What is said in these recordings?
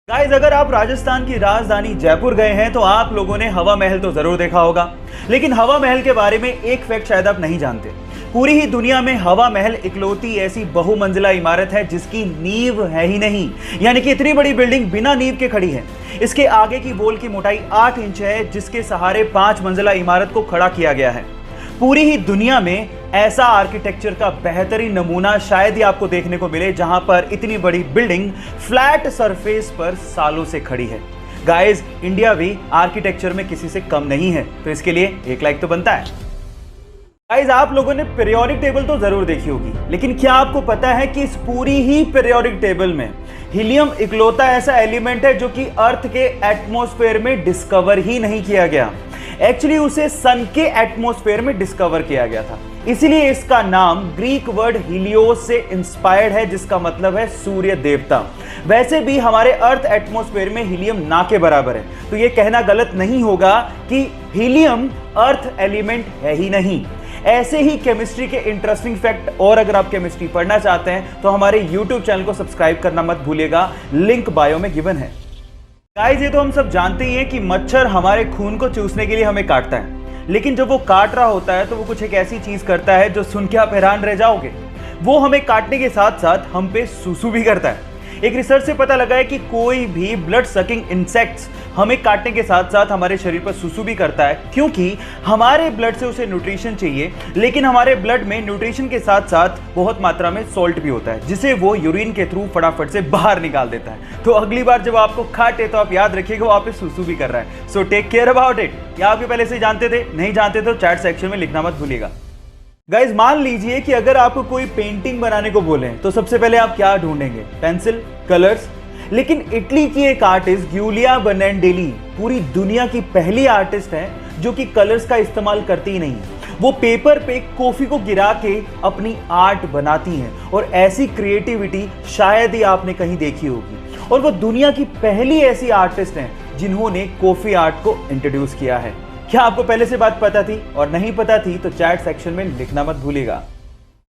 Guys, अगर आप राजस्थान की राजधानी जयपुर गए हैं तो आप लोगों ने हवा महल तो जरूर देखा होगा, लेकिन हवा महल के बारे में एक फैक्ट शायद आप नहीं जानते। पूरी ही दुनिया में हवा महल इकलौती ऐसी बहुमंजिला इमारत है जिसकी नींव है ही नहीं, यानी कि इतनी बड़ी बिल्डिंग बिना नींव के खड़ी है। इसके आगे की वॉल की मोटाई 8 इंच है, जिसके सहारे 5 मंजिला इमारत को खड़ा किया गया है। पूरी ही दुनिया में ऐसा आर्किटेक्चर का बेहतरीन नमूना शायद ही आपको देखने को मिले, जहां पर इतनी बड़ी बिल्डिंग फ्लैट सरफेस पर सालों से खड़ी है। गाइस, इंडिया भी आर्किटेक्चर में किसी से कम नहीं है, तो इसके लिए एक लाइक तो बनता है। गाइस, आप लोगों ने पीरियोडिक टेबल तो जरूर देखी होगी, लेकिन क्या आपको पता है कि इस पूरी ही पीरियोडिक टेबल में हीलियम इकलौता ऐसा एलिमेंट है जो कि अर्थ के एटमॉस्फेयर में डिस्कवर ही नहीं किया गया। एक्चुअली उसे सन के एटमॉस्फेयर में डिस्कवर किया गया था, इसीलिए इसका नाम ग्रीक वर्ड हीलियोस से इंस्पायर्ड है, जिसका मतलब है सूर्य देवता। वैसे भी हमारे अर्थ एटमॉस्फेयर में हीलियम ना के बराबर है, तो यह कहना गलत नहीं होगा कि हीलियम अर्थ एलिमेंट है ही नहीं। ऐसे ही केमिस्ट्री के इंटरेस्टिंग फैक्ट और अगर आप केमिस्ट्री पढ़ना चाहते हैं तो हमारे YouTube चैनल को सब्सक्राइब करना मत भूलिएगा, लिंक बायो में गिवन है। गाइस, ये तो हम सब जानते ही हैं कि मच्छर हमारे खून को चूसने के लिए हमें काटता है, लेकिन जब वो काट रहा होता है तो वो कुछ एक ऐसी चीज करता है जो सुन के आप हैरान रह जाओगे। वो हमें काटने के साथ साथ हम पे सूसू भी करता है। एक रिसर्च से पता लगा है कि कोई भी ब्लड सकिंग इंसेक्ट्स हमें काटने के साथ साथ हमारे शरीर पर सूसू भी करता है, क्योंकि हमारे ब्लड से उसे न्यूट्रिशन चाहिए, लेकिन हमारे ब्लड में न्यूट्रिशन के साथ साथ बहुत मात्रा में सॉल्ट भी होता है, जिसे वो यूरिन के थ्रू फटाफट से बाहर निकाल देता है। तो अगली बार जब आपको काटे तो आप याद रखिएगा वो आप पे सूसू भी कर रहा है। So take care about it. क्या आप पहले से जानते थे? नहीं जानते तो चैट सेक्शन में लिखना मत भूलिएगा। गाइज, मान लीजिए कि अगर आपको कोई पेंटिंग बनाने को बोले तो सबसे पहले आप क्या ढूंढेंगे? Pencil, colours. लेकिन इटली की एक आर्टिस्ट गिउलिया बनाडेली पूरी दुनिया की पहली आर्टिस्ट है जो कि कलर्स का इस्तेमाल करती ही नहीं है। वो पेपर पे कॉफी को गिरा के अपनी आर्ट बनाती हैं, और ऐसी क्रिएटिविटी शायद ही आपने कहीं देखी होगी। और वो दुनिया की पहली ऐसी आर्टिस्ट हैं जिन्होंने कॉफी आर्ट को इंट्रोड्यूस किया है। क्या आपको पहले से बात पता थी? और नहीं पता थी तो चैट सेक्शन में लिखना मत भूलिएगा।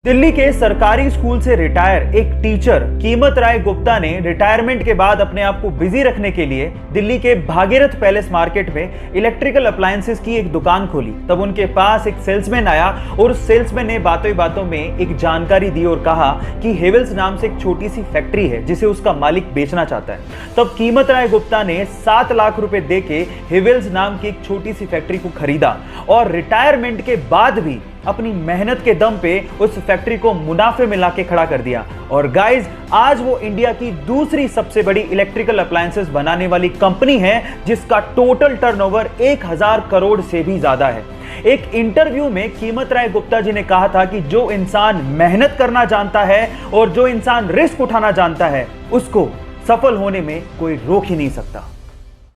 दिल्ली के सरकारी स्कूल से रिटायर एक टीचर कीमत राय गुप्ता ने रिटायरमेंट के बाद अपने आप को बिजी रखने के लिए दिल्ली के भागीरथ पैलेस मार्केट में इलेक्ट्रिकल अप्लायंसेस की एक दुकान खोली। तब उनके पास एक सेल्समैन आया और उस सेल्समैन ने बातों ही बातों में एक जानकारी दी और कहा कि हेवल्स नाम से एक छोटी सी फैक्ट्री है जिसे उसका मालिक बेचना चाहता है। तब कीमत राय गुप्ता ने 7 लाख रुपए देके हेवल्स नाम की एक छोटी सी फैक्ट्री को खरीदा और रिटायरमेंट के बाद भी अपनी मेहनत के दम पे उस फैक्ट्री को मुनाफे में लाके खड़ा कर दिया। और गाइज, आज वो इंडिया की दूसरी सबसे बड़ी इलेक्ट्रिकल अप्लायंसेस बनाने वाली कंपनी है, जिसका टोटल टर्नओवर 1000 करोड़ से भी ज्यादा है। एक इंटरव्यू में कीमत राय गुप्ता जी ने कहा था कि जो इंसान मेहनत करना जानता है और जो इंसान रिस्क उठाना जानता है, उसको सफल होने में कोई रोक ही नहीं सकता।